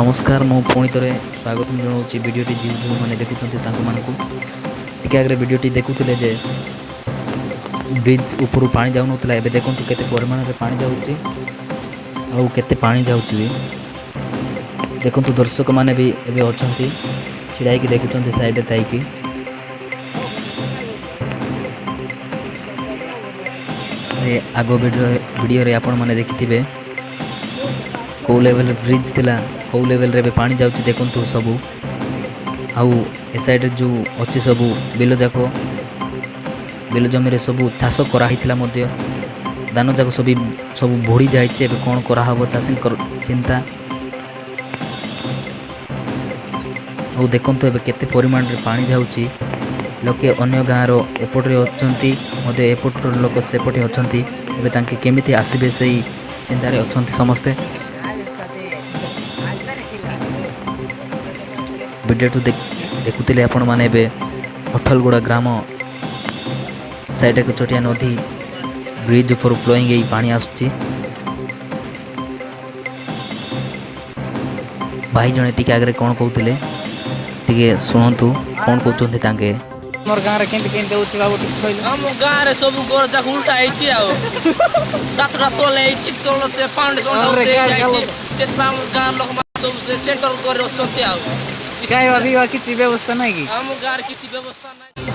नमस्कार मु पुणी थे स्वागत जनाऊँ भिडटी जो जो मैंने देखुं टे आगे भिडटी देखुले जे ब्रिज उपरू पानी जाऊन एवं देखूँ केते परिमाण में पानी जाऊँगी आउ केते पानी जाऊँगी भी देखूँ दर्शक मैंने भी एवं अच्छा छिड़ा देखुं साइड थी आग वीडियो आपण मैंने देखि कौ लेवल ब्रिज थिला कौ लेवल रे पानी जाऊँगी देखूँ सबू आउ ए साइड जो अच्छे सबू बिल जाक बिल जमी सबू चाष कराही धान जाक सब सब बुड़ी जाइए कौन कराहब चाषी चिंता और देखूँ ए केते परिमाण रे पानी जाऊँगी लोके अन्य गाँव एपटे अच्छा एपट लोक सेपटे अच्छा केमिति आसबे से चिंतार अच्छा समस्ते वीडियो देखुले आपण मैंने अठलगुड़ा ग्राम साइड एक छोटिया नदी ब्रिज ऊपर फ्लोइंग यही पानी आसुची भाई जने टिके आगे कौन कहते टिके शुणु कौन कहते तांके मोर गाँव रे केंति केंति होछि बाबू ठीक कहले हम गाँव रे सब गोर जाक उल्टा आइछि आ सातटा तोले आइछि तोल से पाउंड कोन जाइछि तेतबा हम गाँव लोक सब से सेंटर कर रछथि आ काय अभी किछि व्यवस्था नै कि हम गाँव रे किछि व्यवस्था नै